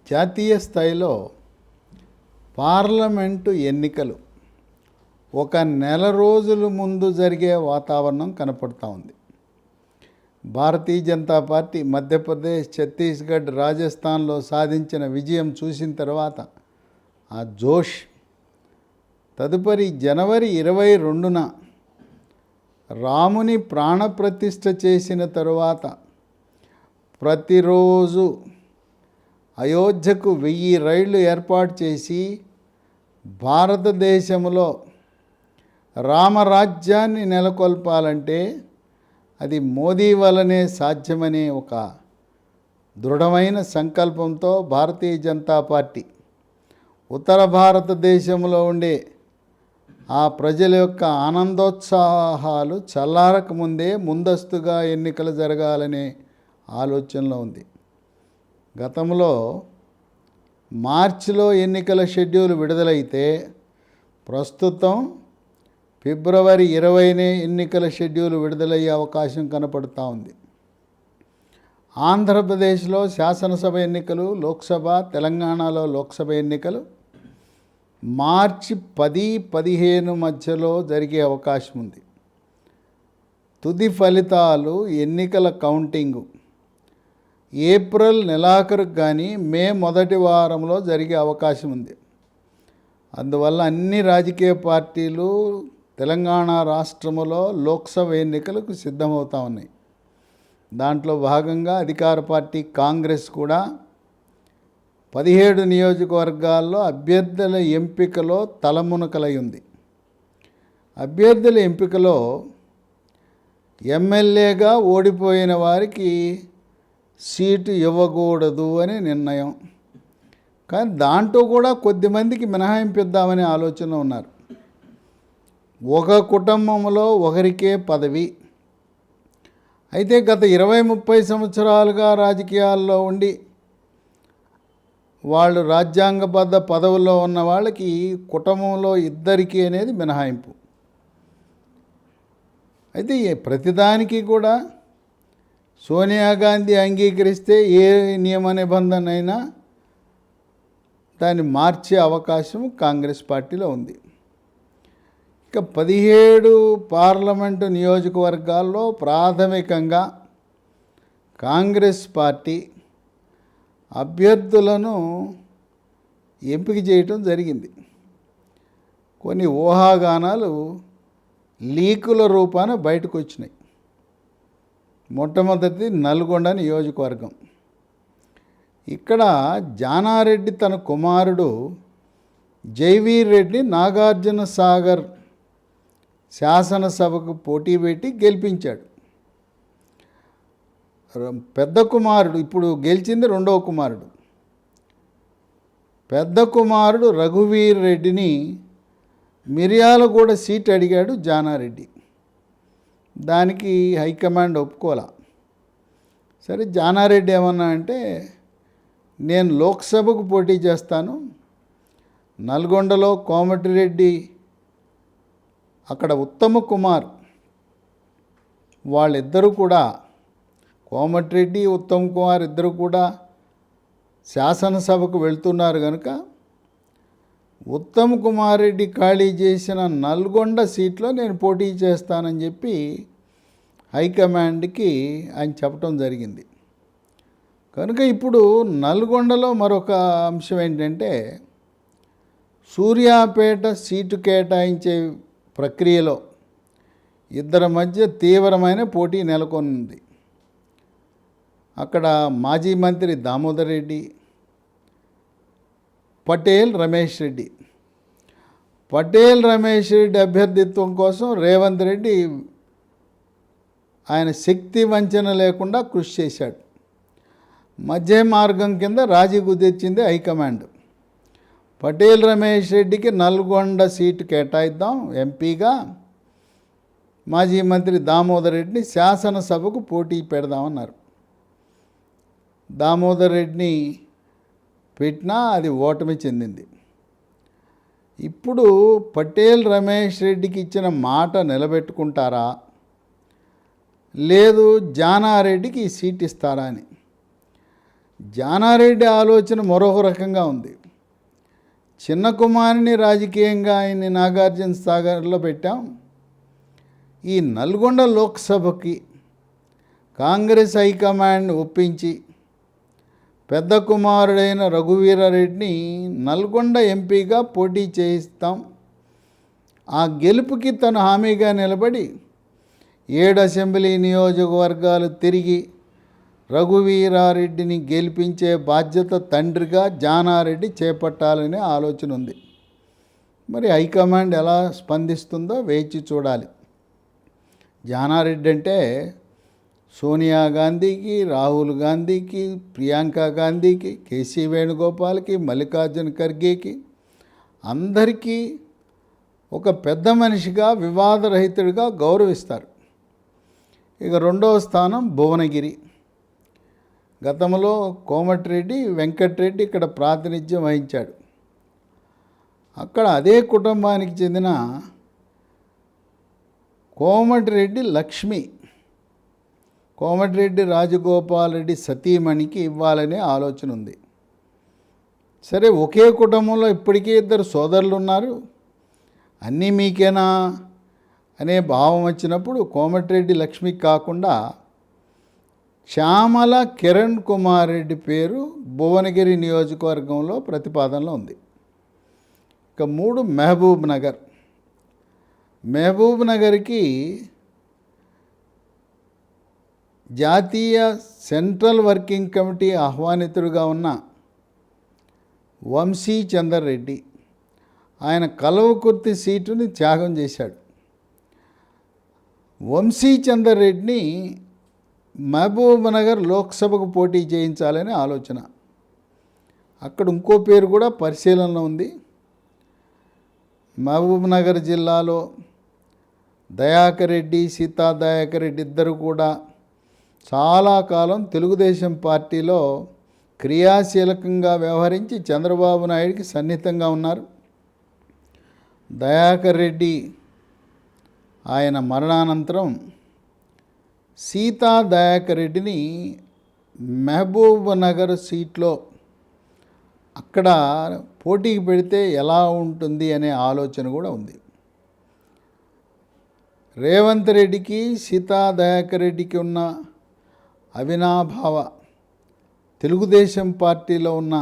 జాతీయ స్థాయిలో పార్లమెంటు ఎన్నికలు ఒక నెల రోజుల ముందు జరిగే వాతావరణం కనపడుతూ ఉంది. భారతీయ జనతా పార్టీ మధ్యప్రదేశ్, ఛత్తీస్గఢ్, రాజస్థాన్లో సాధించిన విజయం చూసిన తర్వాత ఆ జోష్ తదుపరి జనవరి 22న రాముని ప్రాణప్రతిష్ఠ చేసిన తరువాత ప్రతిరోజు అయోధ్యకు 1000 రైళ్లు ఏర్పాటు చేసి భారతదేశంలో రామరాజ్యాన్ని నెలకొల్పాలంటే అది మోదీ వల్లనే సాధ్యమనే ఒక దృఢమైన సంకల్పంతో భారతీయ జనతా పార్టీ ఉత్తర భారతదేశంలో ఉండే ఆ ప్రజల యొక్క ఆనందోత్సాహాలు చల్లారకముందే ముందస్తుగా ఎన్నికలు జరగాలనే ఆలోచనలో ఉంది. గతంలో మార్చిలో ఎన్నికల షెడ్యూల్ విడుదలైతే ప్రస్తుతం ఫిబ్రవరి 20నే ఎన్నికల షెడ్యూల్ విడుదలయ్యే అవకాశం కనపడుతూ ఉంది. ఆంధ్రప్రదేశ్లో శాసనసభ ఎన్నికలు, లోక్సభ, తెలంగాణలో లోక్సభ ఎన్నికలు మార్చి 10-15 మధ్యలో జరిగే అవకాశం ఉంది. తుది ఫలితాలు ఎన్నికల కౌంటింగు ఏప్రిల్ నెలాఖరుకు కానీ మే మొదటి వారంలో జరిగే అవకాశం ఉంది. అందువల్ల అన్ని రాజకీయ పార్టీలు తెలంగాణ రాష్ట్రంలో లోక్సభ ఎన్నికలకు సిద్ధమవుతూ ఉన్నాయి. దాంట్లో భాగంగా అధికార పార్టీ కాంగ్రెస్ కూడా 17 నియోజకవర్గాల్లో అభ్యర్థుల ఎంపికలో తలమునకలై ఉంది. అభ్యర్థుల ఎంపికలో ఎమ్మెల్యేగా ఓడిపోయిన వారికి సీటు ఇవ్వకూడదు అని నిర్ణయం. కానీ దాంట్లో కూడా కొద్దిమందికి మినహాయింపిద్దామనే ఆలోచన ఉన్నారు. ఒక కుటుంబంలో ఒకరికే పదవి. అయితే గత 20-30 సంవత్సరాలుగా రాజకీయాల్లో ఉండి వాళ్ళు రాజ్యాంగబద్ధ పదవుల్లో ఉన్న వాళ్ళకి కుటుంబంలో ఇద్దరికి అనేది మినహాయింపు. అయితే ప్రతిదానికి కూడా సోనియా గాంధీ అంగీకరిస్తే ఏ నియమ నిబంధన అయినా దాన్ని మార్చే అవకాశం కాంగ్రెస్ పార్టీలో ఉంది. ఇక 17 పార్లమెంటు నియోజకవర్గాల్లో ప్రాథమికంగా కాంగ్రెస్ పార్టీ అభ్యర్థులను ఎంపిక చేయటం జరిగింది. కొన్ని ఊహాగానాలు లీకుల రూపాన బయటకు వచ్చినాయి. మొట్టమొదటి నల్గొండ నియోజకవర్గం. ఇక్కడ జానారెడ్డి తన కుమారుడు జైవీర్ రెడ్డి నాగార్జున సాగర్ శాసనసభకు పోటీ పెట్టి గెలిపించాడు. పెద్ద కుమారుడు, ఇప్పుడు గెలిచింది రెండవ కుమారుడు, పెద్ద కుమారుడు రఘువీర్ రెడ్డిని మిర్యాలగూడ సీట్ అడిగాడు జానారెడ్డి. దానికి హైకమాండ్ ఒప్పుకోలా. సరే, జానారెడ్డి ఏమన్నా అంటే నేను లోక్సభకు పోటీ చేస్తాను, నల్గొండలో కోమటిరెడ్డి, అక్కడ ఉత్తమ కుమార్, వాళ్ళిద్దరూ కూడా, కోమటిరెడ్డి ఉత్తమ్ కుమార్ ఇద్దరు కూడా శాసనసభకు వెళ్తున్నారు కనుక ఉత్తమ్ కుమార్ రెడ్డి ఖాళీ చేసిన నల్గొండ సీట్లో నేను పోటీ చేస్తానని చెప్పి హైకమాండ్కి ఆయన చెప్పడం జరిగింది. కనుక ఇప్పుడు నల్గొండలో మరొక అంశం ఏంటంటే సూర్యాపేట సీటు కేటాయించే ప్రక్రియలో ఇద్దరి మధ్య తీవ్రమైన పోటీ నెలకొంది. అక్కడ మాజీ మంత్రి దామోదర్ రెడ్డి, పటేల్ రమేష్ రెడ్డి. పటేల్ రమేష్ రెడ్డి అభ్యర్థిత్వం కోసం రేవంత్ రెడ్డి ఆయన శక్తి వంచన లేకుండా కృషి చేశాడు. మధ్య మార్గం కింద రాజీ కుదిర్చింది హైకమాండ్. పటేల్ రమేష్ రెడ్డికి నల్గొండ సీటు కేటాయిద్దాం ఎంపీగా, మాజీ మంత్రి దామోదర్ రెడ్డిని శాసనసభకు పోటీ పెడదామన్నారు. దామోదర్ రెడ్డిని పెట్టినా అది ఓటమి చెందింది. ఇప్పుడు పటేల్ రమేష్ రెడ్డికి ఇచ్చిన మాట నిలబెట్టుకుంటారా, లేదు జానారెడ్డికి ఈ సీట్ ఇస్తారా అని. జానారెడ్డి ఆలోచన మరొక రకంగా ఉంది. చిన్న కుమారుని రాజకీయంగా ఆయన్ని నాగార్జున సాగర్లో పెట్టాం. ఈ నల్గొండ లోక్సభకి కాంగ్రెస్ హైకమాండ్ ఒప్పించి పెద్ద కుమారుడైన రఘువీరారెడ్డిని నల్గొండ ఎంపీగా పోటీ చేయిస్తాం. ఆ గెలుపుకి తను హామీగా నిలబడి 7 అసెంబ్లీ నియోజకవర్గాలు తిరిగి రఘువీరారెడ్డిని గెలిపించే బాధ్యత తండ్రిగా జానారెడ్డి చేపట్టాలనే ఆలోచన ఉంది. మరి హైకమాండ్ ఎలా స్పందిస్తుందో వేచి చూడాలి. జానారెడ్డి అంటే సోనియా గాంధీకి, రాహుల్ గాంధీకి, ప్రియాంక గాంధీకి, కేసీ వేణుగోపాల్కి, మల్లికార్జున ఖర్గేకి అందరికీ ఒక పెద్ద మనిషిగా, వివాదరహితుడిగా గౌరవిస్తారు. ఇక రెండవ స్థానం భువనగిరి. గతంలో కోమటిరెడ్డి వెంకటరెడ్డి ఇక్కడ ప్రాతినిధ్యం వహించాడు. అక్కడ అదే కుటుంబానికి చెందిన కోమటిరెడ్డి లక్ష్మి, కోమటిరెడ్డి రాజగోపాల్ రెడ్డి సతీమణికి ఇవ్వాలనే ఆలోచన ఉంది. సరే, ఒకే కుటుంబంలో ఇప్పటికే 2 సోదరులు ఉన్నారు, అన్నీ మీకేనా అనే భావం వచ్చినప్పుడు కోమటిరెడ్డి లక్ష్మికి కాకుండా శ్యామల కిరణ్ కుమార్ రెడ్డి పేరు భువనగిరి నియోజకవర్గంలో ప్రతిపాదనలో ఉంది. ఇక 3 మహబూబ్ నగర్. మహబూబ్ నగర్కి జాతీయ సెంట్రల్ వర్కింగ్ కమిటీ ఆహ్వానితుడిగా ఉన్న వంశీ చందర్ రెడ్డి ఆయన కల్వకుర్తి సీటుని త్యాగం చేశాడు. వంశీ చందర్ రెడ్డిని మహబూబ్ నగర్ లోక్సభకు పోటీ చేయించాలని ఆలోచన. అక్కడ ఇంకో పేరు కూడా పరిశీలనలో ఉంది. మహబూబ్ నగర్ జిల్లాలో దయాకర్ రెడ్డి, సీతా దయాకర్ రెడ్డి ఇద్దరు కూడా చాలా కాలం తెలుగుదేశం పార్టీలో క్రియాశీలకంగా వ్యవహరించి చంద్రబాబు నాయుడికి సన్నిహితంగా ఉన్నారు. దయాకర్ రెడ్డి ఆయన మరణానంతరం సీతా దయాకర్ రెడ్డిని మహబూబ్ నగర్ సీట్లో అక్కడ పోటీకి పెడితే ఎలా ఉంటుంది అనే ఆలోచన కూడా ఉంది. రేవంత్ రెడ్డికి, సీతా దయాకర్ రెడ్డికి ఉన్న అవినాభావ తెలుగుదేశం పార్టీలో ఉన్న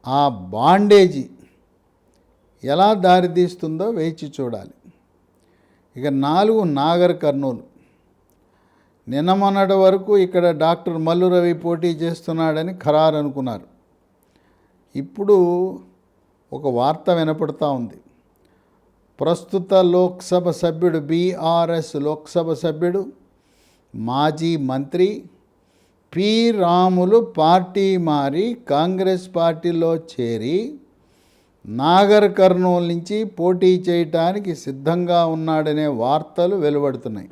ఆ బాండేజీ ఎలా దారితీస్తుందో వేచి చూడాలి. ఇక 4 నాగర్ కర్నూలు. నిన్న మొన్నటి వరకు ఇక్కడ డాక్టర్ మల్లు రవి పోటీ చేస్తున్నాడని ఖరారు అనుకున్నారు. ఇప్పుడు ఒక వార్త వినపడుతూ ఉంది. ప్రస్తుత లోక్సభ సభ్యుడు, బీఆర్ఎస్ లోక్సభ సభ్యుడు, మాజీ మంత్రి పి రాములు పార్టీ మారి కాంగ్రెస్ పార్టీలో చేరి నాగర్ కర్నూలు నుంచి పోటీ చేయటానికి సిద్ధంగా ఉన్నాడనే వార్తలు వెలువడుతున్నాయి.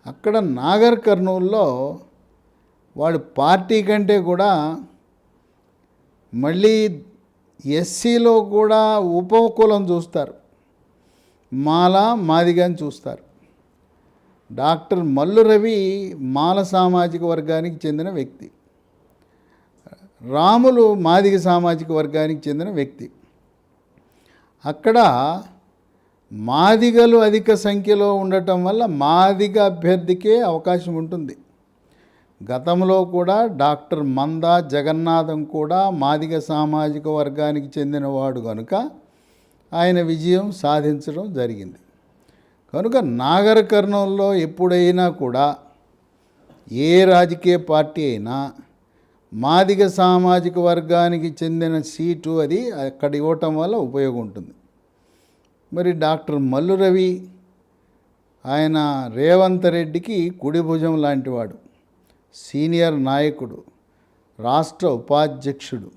అక్కడ నాగర్ కర్నూలులో వాడు పార్టీ కంటే కూడా మళ్ళీ ఎస్సీలో కూడా ఉపకులం చూస్తారు, మాల మాదిగని చూస్తారు. డాక్టర్ మల్లు రవి మాల సామాజిక వర్గానికి చెందిన వ్యక్తి, రాములు మాదిగ సామాజిక వర్గానికి చెందిన వ్యక్తి. అక్కడ మాదిగలు అధిక సంఖ్యలో ఉండటం వల్ల మాదిగ అభ్యర్థికే అవకాశం ఉంటుంది. గతంలో కూడా డాక్టర్ మందా జగన్నాథం కూడా మాదిగ సామాజిక వర్గానికి చెందినవాడు కనుక ఆయన విజయం సాధించడం జరిగింది. కనుక నాగర్ కర్నూలులో ఎప్పుడైనా కూడా ఏ రాజకీయ పార్టీ అయినా మాదిగ సామాజిక వర్గానికి చెందిన సీటు అది అక్కడ ఇవ్వటం వల్ల ఉపయోగం ఉంటుంది. మరి డాక్టర్ మల్లు రవి ఆయన రేవంత్ రెడ్డికి కుడి భుజం లాంటివాడు, సీనియర్ నాయకుడు, రాష్ట్ర ఉపాధ్యక్షుడు.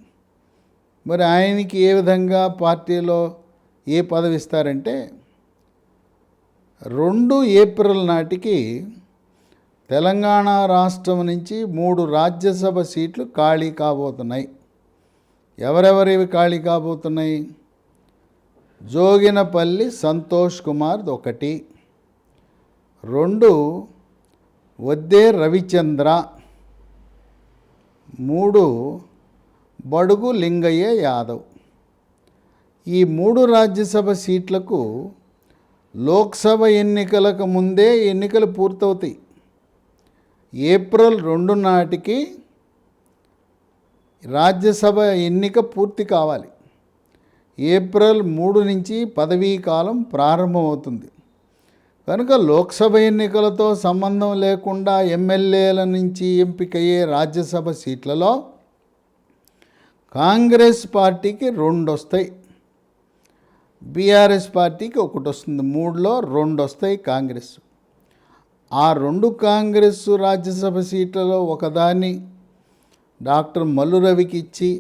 మరి ఆయనకి ఏ విధంగా పార్టీలో ఏ పదవి ఇస్తారంటే 2 ఏప్రిల్ నాటికి తెలంగాణ రాష్ట్రం నుంచి 3 రాజ్యసభ సీట్లు ఖాళీ కాబోతున్నాయి. ఎవరెవరివి ఖాళీ కాబోతున్నాయి? జోగినపల్లి సంతోష్ కుమార్ 1, 2 వద్దే రవిచంద్ర, 3 బడుగు లింగయ్య యాదవ్. ఈ 3 రాజ్యసభ సీట్లకు లోక్సభ ఎన్నికలకు ముందే ఎన్నికలు పూర్తవుతాయి. ఏప్రిల్ 2 నాటికి రాజ్యసభ ఎన్నిక పూర్తి కావాలి. ఏప్రిల్ 3 నుంచి పదవీ కాలం ప్రారంభమవుతుంది. కనుక లోక్సభ ఎన్నికలతో సంబంధం లేకుండా ఎమ్మెల్యేల నుంచి ఎంపికయ్యే రాజ్యసభ సీట్లలో కాంగ్రెస్ పార్టీకి 2 వస్తాయి, బీఆర్ఎస్ పార్టీకి 1 వస్తుంది. 3లో 2 వస్తాయి కాంగ్రెస్. ఆ 2 కాంగ్రెస్ రాజ్యసభ సీట్లలో ఒకదాన్ని డాక్టర్ మల్లు రవికి ఇచ్చి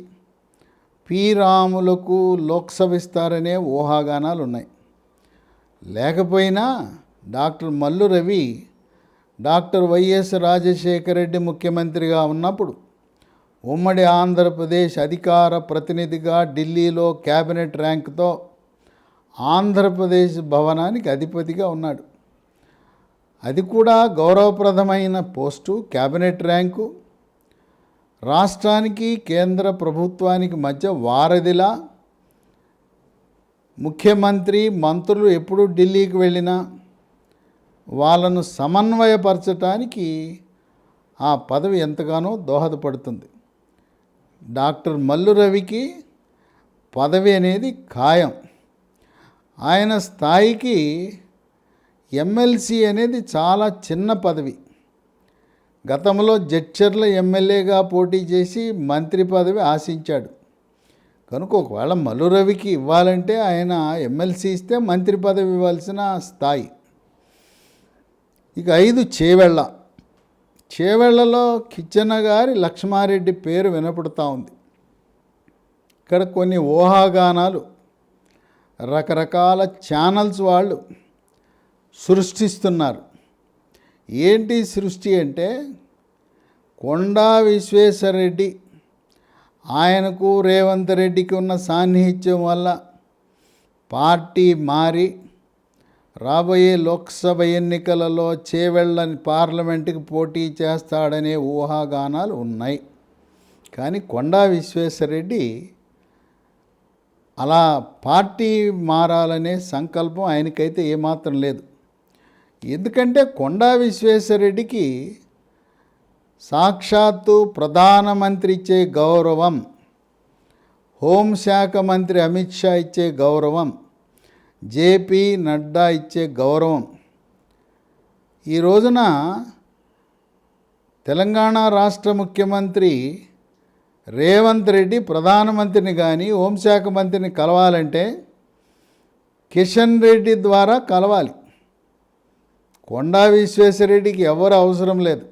పి రాములకు లోక్సభ ఇస్తారనే ఊహాగానాలు ఉన్నాయి. లేకపోయినా doctor Mallu Ravi doctor YS Rajasekhara Reddy ముఖ్యమంత్రిగా ఉన్నప్పుడు ఉమ్మడి ఆంధ్రప్రదేశ్ అధికార ప్రతినిధిగా ఢిల్లీలో క్యాబినెట్ ర్యాంకుతో ఆంధ్రప్రదేశ్ భవనానికి అధిపతిగా ఉన్నాడు. అది కూడా గౌరవప్రదమైన పోస్టు, క్యాబినెట్ ర్యాంకు. రాష్ట్రానికి కేంద్ర ప్రభుత్వానికి మధ్య వారధిలా ముఖ్యమంత్రి మంత్రులు ఎప్పుడు ఢిల్లీకి వెళ్ళినా వాళ్ళను సమన్వయపరచడానికి ఆ పదవి ఎంతగానో దోహదపడుతుంది. డాక్టర్ మల్లు రవికి పదవి అనేది ఖాయం. ఆయన స్థాయికి ఎమ్మెల్సీ అనేది చాలా చిన్న పదవి. గతంలో జడ్చర్ల ఎమ్మెల్యేగా పోటీ చేసి మంత్రి పదవి ఆశించాడు. కనుక ఒకవేళ మల్లు రవికి ఇవ్వాలంటే ఆయన ఎమ్మెల్సీ ఇస్తే మంత్రి పదవి ఇవ్వాల్సిన స్థాయి. ఇక 5 చేవెళ్ళ. చేవెళ్లలో కిచ్చన్న గారి లక్ష్మారెడ్డి పేరు వినపడుతూ ఉంది. ఇక్కడ కొన్ని ఊహాగానాలు రకరకాల ఛానల్స్ వాళ్ళు సృష్టిస్తున్నారు. ఏంటి సృష్టి అంటే, కొండా విశ్వేశ్వరరెడ్డి ఆయనకు రేవంత్ రెడ్డికి ఉన్న సాన్నిహిత్యం వల్ల పార్టీ మారి రాబోయే లోక్సభ ఎన్నికలలో చేవెళ్ళని పార్లమెంటుకి పోటీ చేస్తాడనే ఊహాగానాలు ఉన్నాయి. కానీ కొండా విశ్వేశ్వరరెడ్డి అలా పార్టీ మారాలనే సంకల్పం ఆయనకైతే ఏమాత్రం లేదు. ఎందుకంటే కొండా విశ్వేశ్వరరెడ్డికి సాక్షాత్తు ప్రధానమంత్రి ఇచ్చే గౌరవం, హోంశాఖ మంత్రి అమిత్ షా ఇచ్చే గౌరవం, జేపీ నడ్డా ఇచ్చే గౌరవం. ఈ రోజున తెలంగాణ రాష్ట్ర ముఖ్యమంత్రి రేవంత్ రెడ్డి ప్రధానమంత్రిని కానీ హోంశాఖ మంత్రిని కలవాలంటే కిషన్ రెడ్డి ద్వారా కలవాలి. కొండా విశ్వేశ్వరరెడ్డికి ఎవరు అవసరం లేదు.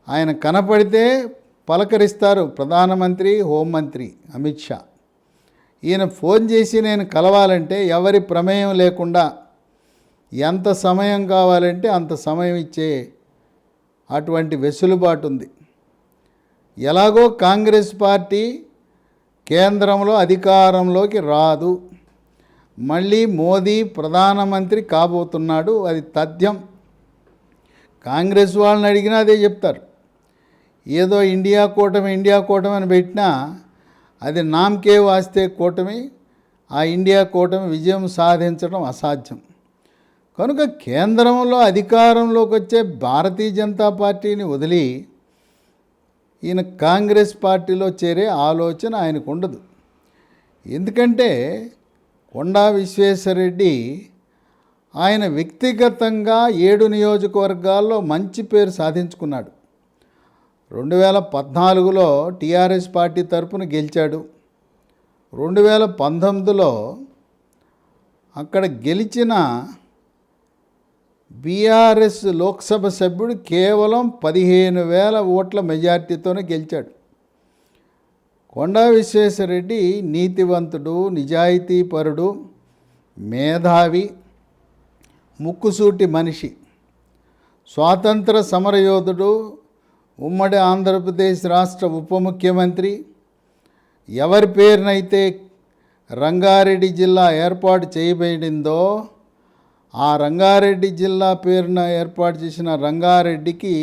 ఆయన కనపడితే పలకరిస్తారు ప్రధానమంత్రి, హోంమంత్రి అమిత్ షా. ఈయన ఫోన్ చేసి నేను కలవాలంటే ఎవరి ప్రమేయం లేకుండా ఎంత సమయం కావాలంటే అంత సమయం ఇచ్చే అటువంటి వెసులుబాటు ఉంది. ఎలాగో కాంగ్రెస్ పార్టీ కేంద్రంలో అధికారంలోకి రాదు, మళ్ళీ మోదీ ప్రధానమంత్రి కాబోతున్నాడు, అది తథ్యం. కాంగ్రెస్ వాళ్ళని అడిగినా అదే చెప్తారు. ఏదో ఇండియా కూటమి అని పెట్టినా అది నామకే వాస్తే కూటమి, ఆ ఇండియా కూటమి విజయం సాధించడం అసాధ్యం. కనుక కేంద్రంలో అధికారంలోకి వచ్చే భారతీయ జనతా పార్టీని వదిలి ఈయన కాంగ్రెస్ పార్టీలో చేరే ఆలోచన ఆయనకు ఉండదు. ఎందుకంటే కొండా విశ్వేశ్వరరెడ్డి ఆయన వ్యక్తిగతంగా 7 నియోజకవర్గాల్లో మంచి పేరు సాధించుకున్నాడు. 2014లో టీఆర్ఎస్ పార్టీ తరపున గెలిచాడు. 2019లో అక్కడ గెలిచిన బీఆర్ఎస్ లోక్సభ సభ్యుడు కేవలం 15,000 ఓట్ల మెజార్టీతోనే గెలిచాడు. కొండా విశ్వేశ్వరరెడ్డి నీతివంతుడు, నిజాయితీపరుడు, మేధావి, ముక్కుసూటి మనిషి, స్వాతంత్ర సమరయోధుడు, ఉమ్మడి ఆంధ్రప్రదేశ్ రాష్ట్ర ఉప ముఖ్యమంత్రి. ఎవరి పేరునైతే రంగారెడ్డి జిల్లా ఏర్పాటు చేయబడిందో ఆ రంగారెడ్డి జిల్లా పేరున ఏర్పాటు చేసిన రంగారెడ్డికి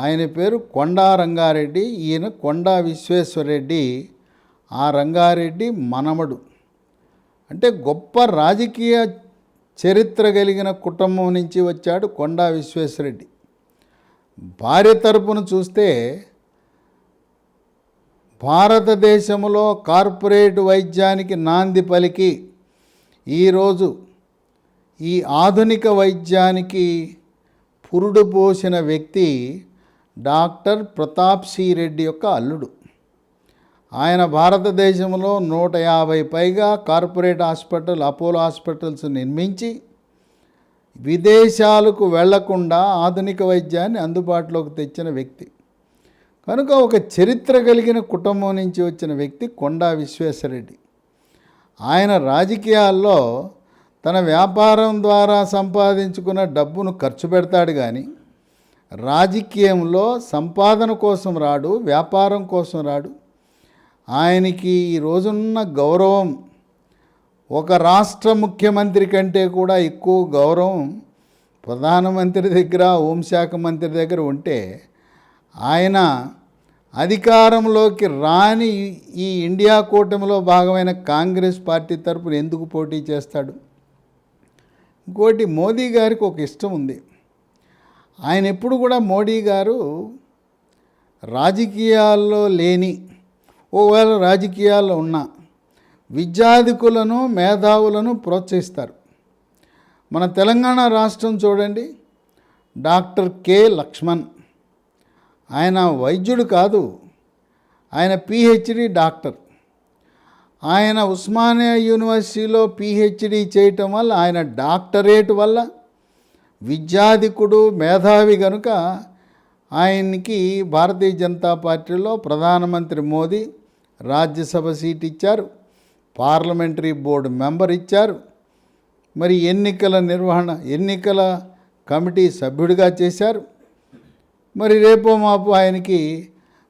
ఆయన పేరు కొండా రంగారెడ్డి, ఈయన కొండా విశ్వేశ్వరరెడ్డి, ఆ రంగారెడ్డి మనమడు. అంటే గొప్ప రాజకీయ చరిత్ర కలిగిన కుటుంబం నుంచి వచ్చాడు కొండా విశ్వేశ్వరరెడ్డి. భార్య తరపున చూస్తే భారతదేశంలో కార్పొరేట్ వైద్యానికి నాంది పలికి ఈరోజు ఈ ఆధునిక వైద్యానికి పురుడు పోసిన వ్యక్తి డాక్టర్ ప్రతాప్ సి రెడ్డి యొక్క అల్లుడు. ఆయన భారతదేశంలో 150 పైగా కార్పొరేట్ హాస్పిటల్, అపోలో హాస్పిటల్స్ నిర్మించి విదేశాలకు వెళ్లకుండా ఆధునిక వైద్యాన్ని అందుబాటులోకి తెచ్చిన వ్యక్తి. కనుక ఒక చరిత్ర కలిగిన కుటుంబం నుంచి వచ్చిన వ్యక్తి కొండా విశ్వేశ్వరరెడ్డి. ఆయన రాజకీయాల్లో తన వ్యాపారం ద్వారా సంపాదించుకున్న డబ్బును ఖర్చు పెడతాడు కానీ రాజకీయంలో సంపాదన కోసం రాడు, వ్యాపారం కోసం రాడు. ఆయనకి ఈ రోజున్న గౌరవం ఒక రాష్ట్ర ముఖ్యమంత్రి కంటే కూడా ఎక్కువ గౌరవం ప్రధానమంత్రి దగ్గర, హోంశాఖ మంత్రి దగ్గర ఉంటే ఆయన అధికారంలోకి రాని ఈ ఇండియా కూటమిలో భాగమైన కాంగ్రెస్ పార్టీ తరపున ఎందుకు పోటీ చేస్తాడు? ఇంకోటి, మోదీ గారికి ఒక ఇష్టం ఉంది. ఆయన ఎప్పుడు కూడా మోడీ గారు రాజకీయాల్లో లేని, ఒకవేళ రాజకీయాల్లో ఉన్న విద్యాధికులను, మేధావులను ప్రోత్సహిస్తారు. మన తెలంగాణ రాష్ట్రం చూడండి, డాక్టర్ కె లక్ష్మణ్. ఆయన వైద్యుడు కాదు, ఆయన పిహెచ్డి డాక్టర్. ఆయన ఉస్మానియా యూనివర్సిటీలో పిహెచ్డి చేయటం వల్ల, ఆయన డాక్టరేట్ వల్ల విద్యాధికుడు, మేధావి కనుక ఆయనకి భారతీయ జనతా పార్టీలో ప్రధానమంత్రి మోదీ రాజ్యసభ సీట్ ఇచ్చారు, పార్లమెంటరీ బోర్డు మెంబర్ ఇచ్చారు, మరి ఎన్నికల కమిటీ సభ్యుడిగా చేశారు. మరి రేపో మాపు ఆయనకి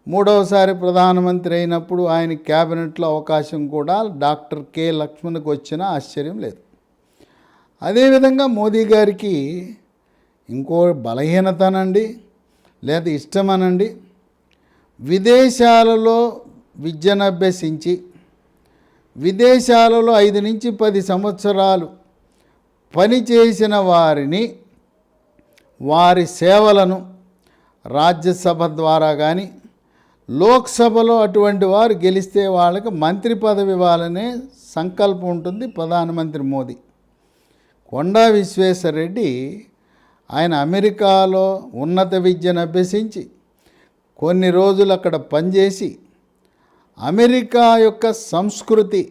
మూడవసారి ప్రధానమంత్రి అయినప్పుడు ఆయన క్యాబినెట్లో అవకాశం కూడా డాక్టర్ కె లక్ష్మణ్కి వచ్చినా ఆశ్చర్యం లేదు. అదేవిధంగా మోదీ గారికి ఇంకో బలహీనతనండి, లేదా ఇష్టమనండి, విదేశాలలో విద్యను అభ్యసించి విదేశాలలో 5 నుంచి 10 సంవత్సరాలు పనిచేసిన వారి సేవలను రాజ్యసభ ద్వారా కానీ, లోక్సభలో అటువంటి వారు గెలిస్తే వాళ్ళకి మంత్రి పదవి ఇవ్వాలనే సంకల్పం ఉంటుంది ప్రధానమంత్రి మోదీ. కొండా విశ్వేశ్వరరెడ్డి ఆయన అమెరికాలో ఉన్నత విద్యను అభ్యసించి కొన్ని రోజులు అక్కడ పనిచేసి అమెరికా యొక్క సంస్కృతి,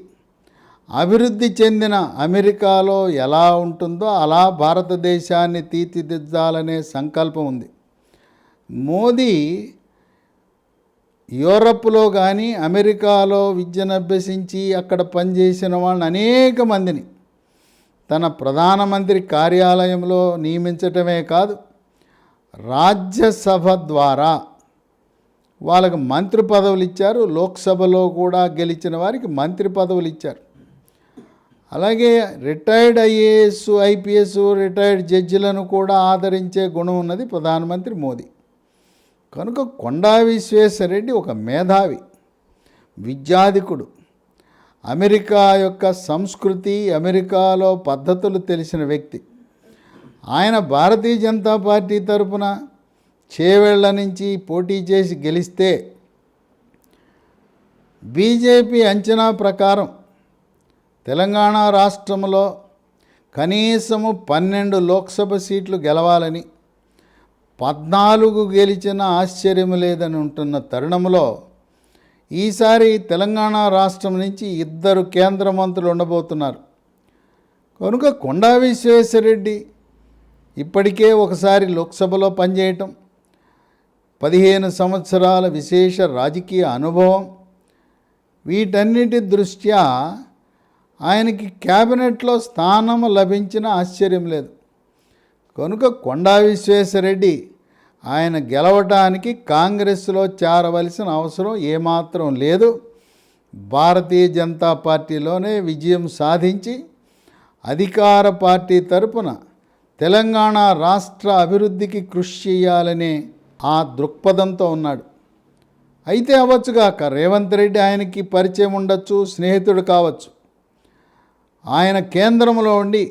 అభివృద్ధి చెందిన అమెరికాలో ఎలా ఉంటుందో అలా భారతదేశాన్ని తీర్చిదిద్దాలనే సంకల్పం ఉంది. మోదీ యూరప్లో కానీ, అమెరికాలో విద్యను అభ్యసించి అక్కడ పనిచేసిన వాళ్ళని అనేక మందిని తన ప్రధానమంత్రి కార్యాలయంలో నియమించటమే కాదు, రాజ్యసభ ద్వారా వాళ్ళకు మంత్రి పదవులు ఇచ్చారు. లోక్సభలో కూడా గెలిచిన వారికి మంత్రి పదవులు ఇచ్చారు. అలాగే రిటైర్డ్ ఐఏఎస్, ఐపీఎస్, రిటైర్డ్ జడ్జిలను కూడా ఆదరించే గుణం ఉన్నది ప్రధానమంత్రి మోదీ. కనుక కొండా విశ్వేశ్వరరెడ్డి ఒక మేధావి, విద్యాధికుడు, అమెరికా యొక్క సంస్కృతి, అమెరికాలో పద్ధతులు తెలిసిన వ్యక్తి. ఆయన భారతీయ జనతా పార్టీ తరపున చేవెళ్ల నుంచి పోటీ చేసి గెలిస్తే బీజేపీ అంచనా ప్రకారం తెలంగాణ రాష్ట్రంలో కనీసము 12 లోక్సభ సీట్లు గెలవాలని, 14 గెలిచిన ఆశ్చర్యం లేదని ఉంటున్న తరుణంలో ఈసారి తెలంగాణ రాష్ట్రం నుంచి 2 కేంద్ర మంత్రులు ఉండబోతున్నారు. కనుక కొండా విశ్వేశ్వరరెడ్డి ఇప్పటికే ఒకసారి లోక్సభలో పనిచేయటం, 15 సంవత్సరాల విశేష రాజకీయ అనుభవం, వీటన్నిటి దృష్ట్యా ఆయనకి క్యాబినెట్లో స్థానం లభించిన ఆశ్చర్యం లేదు. కనుక కొండా విశ్వేశ్వరరెడ్డి ఆయన గెలవటానికి కాంగ్రెస్లో చేరవలసిన అవసరం ఏమాత్రం లేదు. భారతీయ జనతా పార్టీలోనే విజయం సాధించి అధికార పార్టీ తరపున తెలంగాణ రాష్ట్ర అభివృద్ధికి కృషి చేయాలనే ఆ దృక్పథంతో ఉన్నాడు. అయితే అవ్వచ్చుగాక రేవంత్ రెడ్డి ఆయనకి పరిచయం ఉండొచ్చు, స్నేహితుడు కావచ్చు. ఆయన కేంద్రంలో ఉండి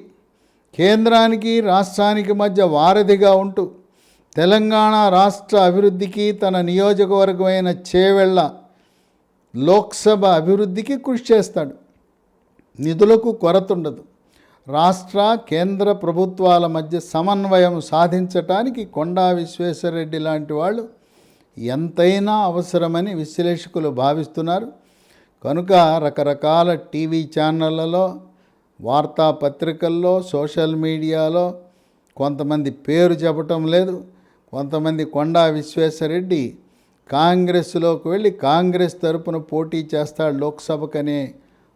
కేంద్రానికి రాష్ట్రానికి మధ్య వారధిగా ఉంటూ తెలంగాణ రాష్ట్ర అభివృద్ధికి తన నియోజకవర్గమైన చేవెళ్ళ లోక్సభ అభివృద్ధికి కృషి చేస్తాడు. నిధులకు కొరత ఉండదు. రాష్ట్ర కేంద్ర ప్రభుత్వాల మధ్య సమన్వయం సాధించటానికి కొండా విశ్వేశ్వరరెడ్డి లాంటి వాళ్ళు ఎంతైనా అవసరమని విశ్లేషకులు భావిస్తున్నారు. కనుక రకరకాల టీవీ ఛానళ్లలో, వార్తాపత్రికల్లో, సోషల్ మీడియాలో కొంతమంది పేరు చెప్పటం లేదు. కొంతమంది కొండా విశ్వేశ్వరరెడ్డి కాంగ్రెస్లోకి వెళ్ళి కాంగ్రెస్ తరపున పోటీ చేస్తాడు లోక్సభకనే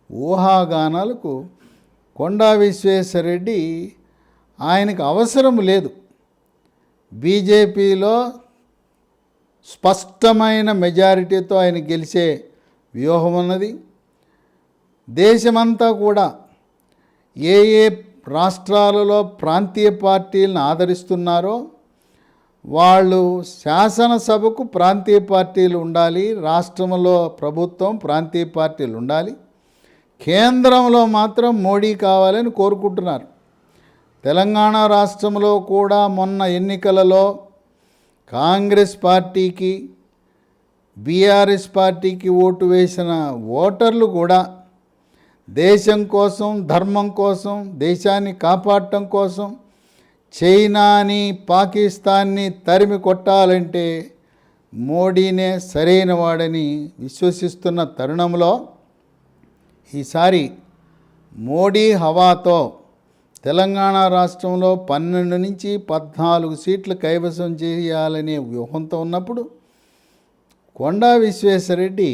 ఊహాగానాలకు కొండా విశ్వేశ్వరరెడ్డి ఆయనకు అవసరం లేదు. బీజేపీలో స్పష్టమైన మెజారిటీతో ఆయన గెలిచే వ్యూహం ఉన్నది. దేశమంతా కూడా ఏ ఏ రాష్ట్రాలలో ప్రాంతీయ పార్టీలను ఆదరిస్తున్నారో వాళ్ళు శాసనసభకు ప్రాంతీయ పార్టీలు ఉండాలి, రాష్ట్రంలో ప్రభుత్వం ప్రాంతీయ పార్టీలు ఉండాలి, కేంద్రంలో మాత్రం మోడీ కావాలని కోరుకుంటున్నారు. తెలంగాణ రాష్ట్రంలో కూడా మొన్న ఎన్నికలలో కాంగ్రెస్ పార్టీకి, బీఆర్ఎస్ పార్టీకి ఓటు వేసిన ఓటర్లు కూడా దేశం కోసం, ధర్మం కోసం, దేశాన్ని కాపాడటం కోసం చైనాని, పాకిస్తాన్ని తరిమి కొట్టాలంటే మోడీనే సరైన వాడని విశ్వసిస్తున్న తరుణంలో ఈసారి మోడీ హవాతో తెలంగాణ రాష్ట్రంలో 12 నుంచి 14 సీట్లు కైవసం చేయాలనే వ్యూహంతో ఉన్నప్పుడు కొండా విశ్వేశ్వరరెడ్డి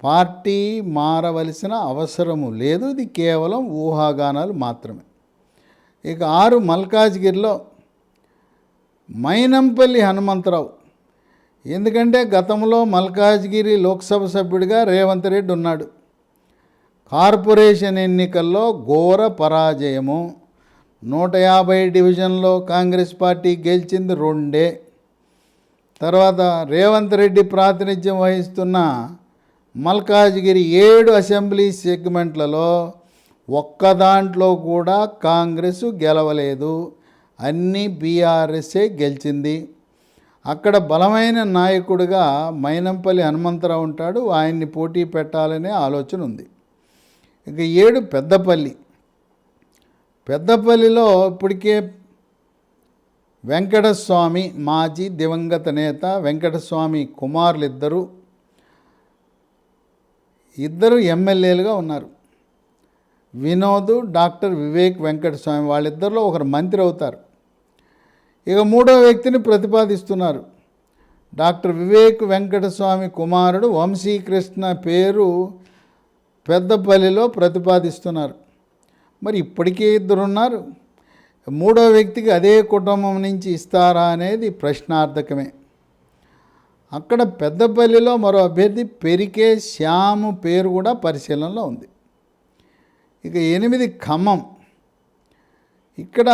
పార్టీ మారవలసిన అవసరము లేదు. ఇది కేవలం ఊహాగానాలు మాత్రమే. ఇక 6 మల్కాజ్గిరిలో మైనంపల్లి హనుమంతరావు. ఎందుకంటే గతంలో మల్కాజ్గిరి లోక్సభ సభ్యుడిగా రేవంత్ రెడ్డి ఉన్నాడు. కార్పొరేషన్ ఎన్నికల్లో ఘోర పరాజయము. 150 డివిజన్లో కాంగ్రెస్ పార్టీ గెలిచింది 2. తర్వాత రేవంత్ రెడ్డి ప్రాతినిధ్యం వహిస్తున్న మల్కాజ్గిరి 7 అసెంబ్లీ సెగ్మెంట్లలో ఒక్క దాంట్లో కూడా కాంగ్రెస్ గెలవలేదు. అన్నీ బీఆర్ఎస్ఏ గెలిచింది. అక్కడ బలమైన నాయకుడిగా మైనంపల్లి హనుమంతరావు ఉంటాడు. ఆయన్ని పోటీ పెట్టాలనే ఆలోచన ఉంది. ఇక 7 పెద్దపల్లిలో ఇప్పటికే వెంకటస్వామి, మాజీ దివంగత నేత వెంకటస్వామి కుమారులు ఇద్దరు ఎమ్మెల్యేలుగా ఉన్నారు. వినోద్, డాక్టర్ వివేక్ వెంకటస్వామి. వాళ్ళిద్దరిలో ఒకరు మంత్రి అవుతారు. ఇక 3వ వ్యక్తిని ప్రతిపాదిస్తున్నారు. డాక్టర్ వివేక్ వెంకటస్వామి కుమారుడు వంశీకృష్ణ పేరు పెద్దపల్లిలో ప్రతిపాదిస్తున్నారు. మరి ఇప్పటికే 2 ఉన్నారు. 3వ వ్యక్తికి అదే కుటుంబం నుంచి ఇస్తారా అనేది ప్రశ్నార్థకమే. అక్కడ పెద్దపల్లిలో మరో అభ్యర్థి పెరికే శ్యాము పేరు కూడా పరిశీలనలో ఉంది. ఇక 8 ఖమ్మం. ఇక్కడ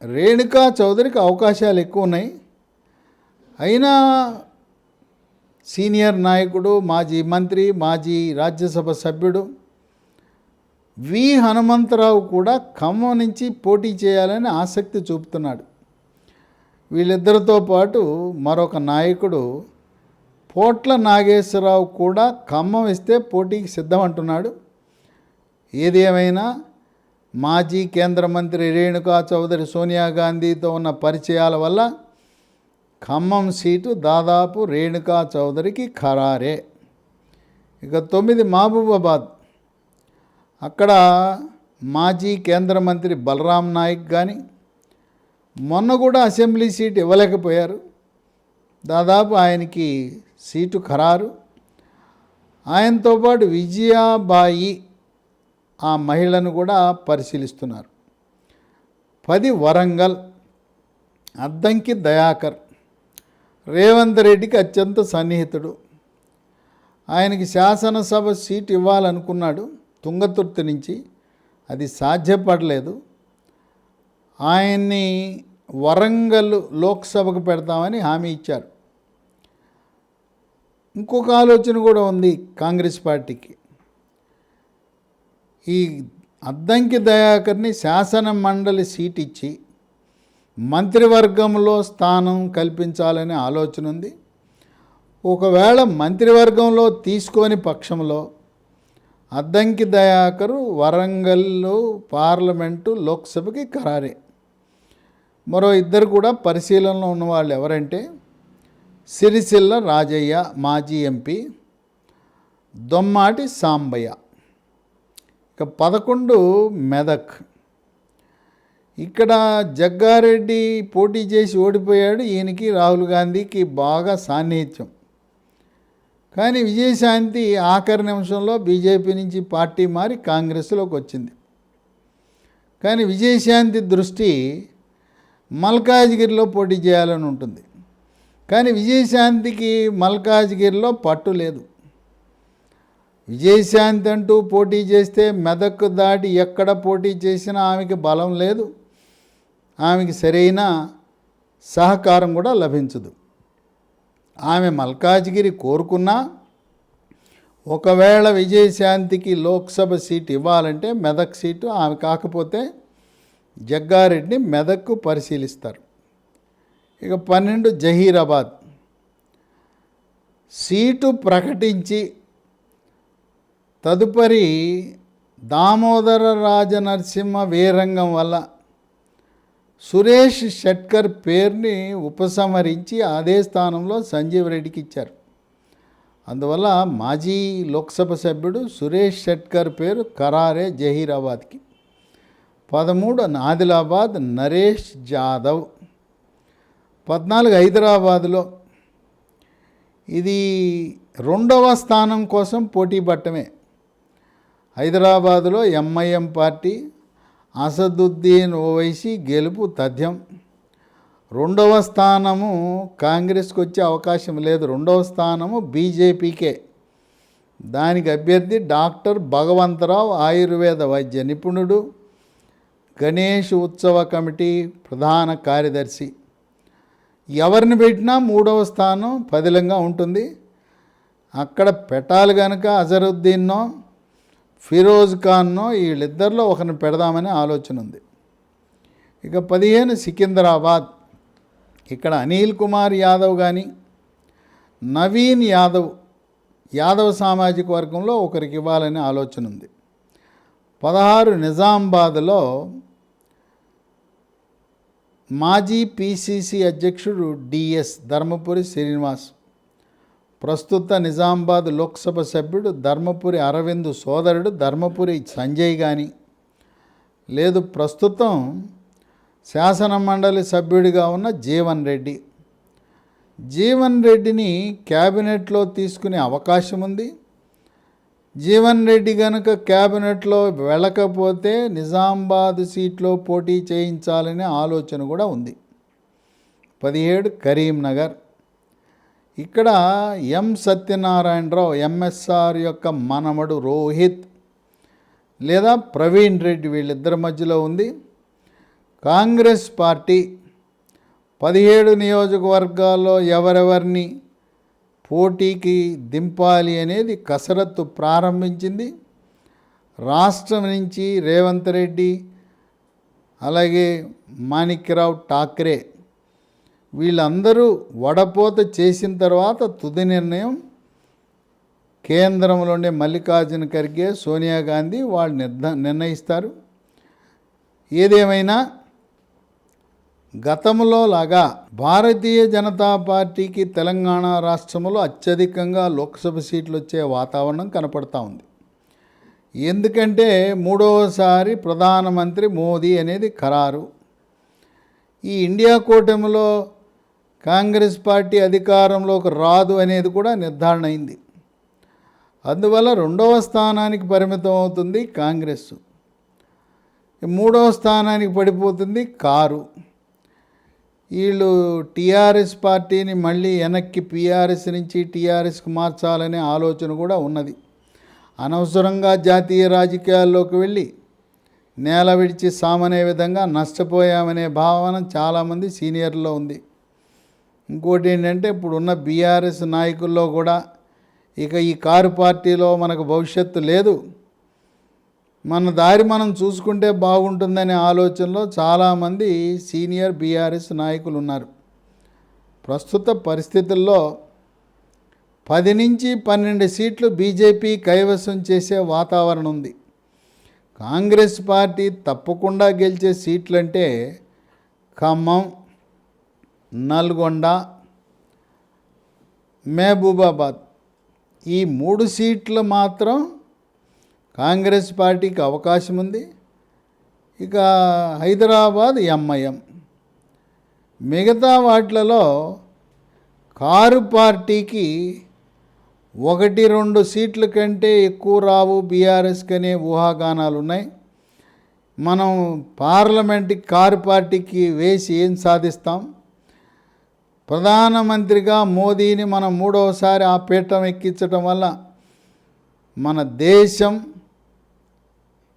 రేణుకా చౌదరికి అవకాశాలు ఎక్కువ ఉన్నాయి. అయినా సీనియర్ నాయకుడు, మాజీ మంత్రి, మాజీ రాజ్యసభ సభ్యుడు వి హనుమంతరావు కూడా ఖమ్మం నుంచి పోటీ చేయాలని ఆసక్తి చూపుతున్నాడు. వీళ్ళిద్దరితో పాటు మరొక నాయకుడు పోట్ల నాగేశ్వరరావు కూడా ఖమ్మం ఇస్తే పోటీకి సిద్ధమంటున్నాడు. ఏది ఏమైనా మాజీ కేంద్ర మంత్రి రేణుకా చౌదరి సోనియా గాంధీతో ఉన్న పరిచయాల వల్ల ఖమ్మం సీటు దాదాపు రేణుకా చౌదరికి ఖరారే. ఇక 9 మహబూబాబాద్. అక్కడ మాజీ కేంద్ర మంత్రి బలరాం నాయక్ కానీ మొన్న కూడా అసెంబ్లీ సీటు ఇవ్వలేకపోయారు. దాదాపు ఆయనకి సీటు ఖరారు. ఆయనతో పాటు విజయాబాయి ఆ మహిళను కూడా పరిశీలిస్తున్నారు. 10 వరంగల్. అద్దంకి దయాకర్ రేవంత్ రెడ్డికి అత్యంత సన్నిహితుడు. ఆయనకి శాసనసభ సీటు ఇవ్వాలనుకున్నాడు తుంగతుర్తి నుంచి. అది సాధ్యపడలేదు. ఆయన్ని వరంగల్ లోక్సభకు పెడతామని హామీ ఇచ్చారు. ఇంకొక ఆలోచన కూడా ఉంది కాంగ్రెస్ పార్టీకి. ఈ అద్దంకి దయాకర్ని శాసన మండలి సీట్ ఇచ్చి మంత్రివర్గంలో స్థానం కల్పించాలనే ఆలోచన ఉంది. ఒకవేళ మంత్రివర్గంలో తీసుకొని పక్షంలో అద్దంకి దయాకరు వరంగల్ పార్లమెంటు లోక్సభకి ఖరారే. మరో ఇద్దరు కూడా పరిశీలనలో ఉన్నవాళ్ళు ఎవరంటే సిరిసిల్ల రాజయ్య మాజీ ఎంపీ, దొమ్మాటి సాంబయ్య. ఇక 11 మెదక్. ఇక్కడ జగ్గారెడ్డి పోటీ చేసి ఓడిపోయాడు. ఈయనకి రాహుల్ గాంధీకి బాగా సాన్నిహిత్యం. కానీ విజయశాంతి ఆఖరి నిమిషంలో బీజేపీ నుంచి పార్టీ మారి కాంగ్రెస్లోకి వచ్చింది. కానీ విజయశాంతి దృష్టి మల్కాజ్గిరిలో పోటీ చేయాలని ఉంటుంది. కానీ విజయశాంతికి మల్కాజ్గిరిలో పట్టు లేదు. విజయశాంతి అంటూ పోటీ చేస్తే మెదక్ దాటి ఎక్కడ పోటీ చేసినా ఆమెకి బలం లేదు, ఆమెకి సరైన సహకారం కూడా లభించదు. ఆమె మల్కాజ్గిరి కోరుకున్నా ఒకవేళ విజయశాంతికి లోక్సభ సీటు ఇవ్వాలంటే మెదక్ సీటు ఆమె కాకపోతే జగ్గారెడ్డిని మెదక్కు పరిశీలిస్తారు. ఇక 12 జహీరాబాద్. సీటు ప్రకటించి తదుపరి దామోదర రాజనరసింహ వీరంగం వల్ల సురేష్ షెట్కర్ పేరుని ఉపసంహరించి అదే స్థానంలో సంజీవ్ రెడ్డికి ఇచ్చారు. అందువల్ల మాజీ లోక్సభ సభ్యుడు సురేష్ షెట్కర్ పేరు ఖరారే జహీరాబాద్కి. 13 ఆదిలాబాద్ నరేష్ జాదవ్. 14 హైదరాబాదులో. ఇది 2వ స్థానం కోసం పోటీ పట్టమే. హైదరాబాదులో ఎంఐఎం పార్టీ అసదుద్దీన్ ఓవైసీ గెలుపు తథ్యం. 2వ స్థానము కాంగ్రెస్కి వచ్చే అవకాశం లేదు. 2వ స్థానము బీజేపీకే. దానికి అభ్యర్థి డాక్టర్ భగవంతరావు, ఆయుర్వేద వైద్య నిపుణుడు, గణేష్ ఉత్సవ కమిటీ ప్రధాన కార్యదర్శి. ఎవరిని పెట్టినా 3వ స్థానం పదిలంగా ఉంటుంది. అక్కడ పెట్టాలి కనుక అజరుద్దీన్నో ఫిరోజ్ ఖాన్నో వీళ్ళిద్దరిలో ఒకరిని పెడదామనే ఆలోచన ఉంది. ఇక 15 సికింద్రాబాద్. ఇక్కడ అనిల్ కుమార్ యాదవ్ కానీ నవీన్ యాదవ్ సామాజిక వర్గంలో ఒకరికి ఇవ్వాలనే ఆలోచన ఉంది. 16 నిజామాబాద్లో మాజీ పిసిసి అధ్యక్షుడు డిఎస్ ధర్మపురి శ్రీనివాస్, ప్రస్తుత నిజామాబాద్ లోక్సభ సభ్యుడు ధర్మపురి అరవింద్ సోదరుడు ధర్మపురి సంజయ్ కానీ, లేదు ప్రస్తుతం శాసన మండలి సభ్యుడిగా ఉన్న జీవన్ రెడ్డిని క్యాబినెట్లో తీసుకునే అవకాశం ఉంది. జీవన్ రెడ్డి కనుక క్యాబినెట్లో వెళ్ళకపోతే నిజామాబాద్ సీట్లో పోటీ చేయించాలనే ఆలోచన కూడా ఉంది. 17 కరీంనగర్. ఇక్కడ ఎం సత్యనారాయణరావు ఎంఎస్ఆర్ యొక్క మనమడు రోహిత్ లేదా ప్రవీణ్ రెడ్డి వీళ్ళిద్దరి మధ్యలో ఉంది. కాంగ్రెస్ పార్టీ 17 నియోజకవర్గాల్లో ఎవరెవరిని పోటీకి దింపాలి అనేది కసరత్తు ప్రారంభించింది. రాష్ట్రం నుంచి రేవంత్ రెడ్డి అలాగే మాణిక్యరావు ఠాక్రే వీళ్ళందరూ వడపోత చేసిన తర్వాత తుది నిర్ణయం కేంద్రంలోనే మల్లికార్జున ఖర్గే, సోనియా గాంధీ వాళ్ళు నిర్ణయిస్తారు. ఏదేమైనా గతంలో లాగా భారతీయ జనతా పార్టీకి తెలంగాణ రాష్ట్రంలో అత్యధికంగా లోక్సభ సీట్లు వచ్చే వాతావరణం కనపడతా ఉంది. ఎందుకంటే 3వసారి ప్రధానమంత్రి మోదీ అనేది ఖరారు. ఈ ఇండియా కూటమిలో కాంగ్రెస్ పార్టీ అధికారంలోకి రాదు అనేది కూడా నిర్ధారణ అయింది. అందువల్ల 2వ స్థానానికి పరిమితం అవుతుంది కాంగ్రెస్, 3వ స్థానానికి పడిపోతుంది కారు. వీళ్ళు టీఆర్ఎస్ పార్టీని మళ్ళీ వెనక్కి పీఆర్ఎస్ నుంచి టీఆర్ఎస్కి మార్చాలనే ఆలోచన కూడా ఉన్నది. అనవసరంగా జాతీయ రాజకీయాల్లోకి వెళ్ళి నేల విడిచి సామనే విధంగా నష్టపోయామనే భావన చాలామంది సీనియర్లో ఉంది. ఇంకోటి ఏంటంటే ఇప్పుడున్న బీఆర్ఎస్ నాయకుల్లో కూడా ఇక ఈ కారు పార్టీలో మనకు భవిష్యత్తు లేదు, మన దారి మనం చూసుకుంటే బాగుంటుందనే ఆలోచనలో చాలామంది సీనియర్ బీఆర్ఎస్ నాయకులు ఉన్నారు. ప్రస్తుత పరిస్థితుల్లో 10 నుంచి 12 సీట్లు బీజేపీ కైవసం చేసే వాతావరణం ఉంది. కాంగ్రెస్ పార్టీ తప్పకుండా గెలిచే సీట్లంటే ఖమ్మం, నల్గొండ, మహబూబాబాద్, ఈ 3 సీట్లు మాత్రం కాంగ్రెస్ పార్టీకి అవకాశం ఉంది. ఇక హైదరాబాద్ ఎంఐఎం. మిగతా వాటిలలో కారు పార్టీకి 1-2 సీట్ల కంటే ఎక్కువ రావు బీఆర్ఎస్కి అనే ఊహాగానాలు ఉన్నాయి. మనం పార్లమెంట్కి కారు పార్టీకి వేసి ఏం సాధిస్తాం? ప్రధానమంత్రిగా మోదీని మనం 3వసారి ఆ పీఠం ఎక్కించడం వల్ల మన దేశం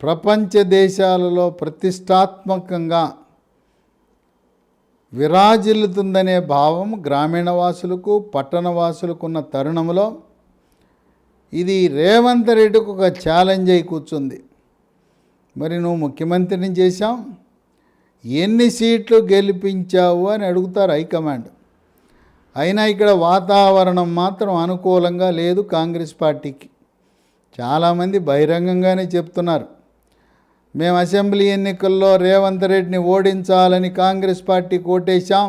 ప్రపంచ దేశాలలో ప్రతిష్టాత్మకంగా విరాజిల్లుతుందనే భావం గ్రామీణ వాసులకు పట్టణ వాసులకు ఉన్న తరుణంలో ఇది రేవంత్ రెడ్డికి ఒక ఛాలెంజ్ అయి కూర్చుంది. మరి నువ్వు ముఖ్యమంత్రిని చేశాం, ఎన్ని సీట్లు గెలిపించావు అని అడుగుతారు హైకమాండ్. అయినా ఇక్కడ వాతావరణం మాత్రం అనుకూలంగా లేదు కాంగ్రెస్ పార్టీకి. చాలామంది బహిరంగంగానే చెప్తున్నారు, మేము అసెంబ్లీ ఎన్నికల్లో రేవంత్ రెడ్డిని ఓడించాలని కాంగ్రెస్ పార్టీకి ఓటేశాం,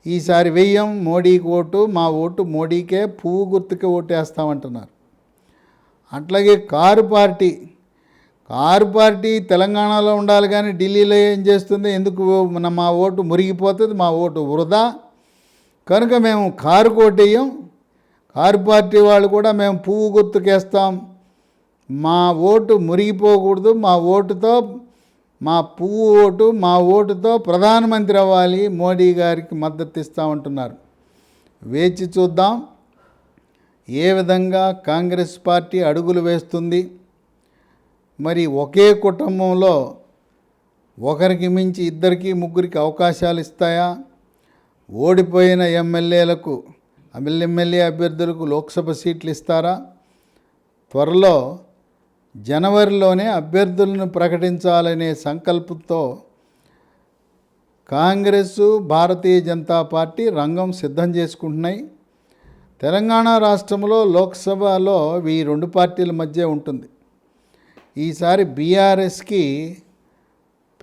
ఈసారి వెయ్యం మోడీకి ఓటు, మా ఓటు మోడీకే, పువ్వు గుర్తుకే ఓటేస్తామంటున్నారు. అట్లాగే కారు పార్టీ తెలంగాణలో ఉండాలి కానీ ఢిల్లీలో ఏం చేస్తుంది? ఎందుకు మా ఓటు మురిగిపోతుంది, మా ఓటు వృధా, కనుక మేము కారుకు ఓటేయం. కారు పార్టీ వాళ్ళు కూడా మేము పువ్వు గుర్తుకేస్తాం, మా ఓటు మురిగిపోకూడదు, మా ఓటుతో ప్రధానమంత్రి అవ్వాలి, మోడీ గారికి మద్దతు ఇస్తామంటున్నారు. వేచి చూద్దాం ఏ విధంగా కాంగ్రెస్ పార్టీ అడుగులు వేస్తుంది. మరి ఒకే కుటుంబంలో ఒకరికి మించి 2, 3 అవకాశాలు ఇస్తాయా? ఓడిపోయిన ఎమ్మెల్యే అభ్యర్థులకు లోక్సభ సీట్లు ఇస్తారా? త్వరలో జనవరిలోనే అభ్యర్థులను ప్రకటించాలనే సంకల్పంతో కాంగ్రెస్, భారతీయ జనతా పార్టీ రంగం సిద్ధం చేసుకుంటున్నాయి. తెలంగాణ రాష్ట్రంలో లోక్సభలో ఈ 2 పార్టీల మధ్య ఉంటుంది. ఈసారి బీఆర్ఎస్కి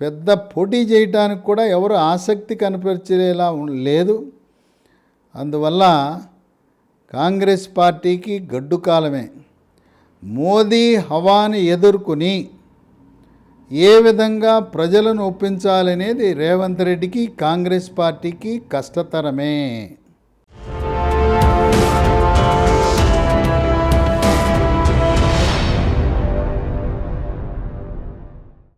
పెద్ద పోటీ చేయడానికి కూడా ఎవరు ఆసక్తి కనపరిచేలా లేదు. అందువల్ల కాంగ్రెస్ పార్టీకి గడ్డు కాలమే. మోదీ హవాని ఎదుర్కొని ఏ విధంగా ప్రజలను ఒప్పించాలనేది రేవంత్ రెడ్డికి, కాంగ్రెస్ పార్టీకి కష్టతరమే.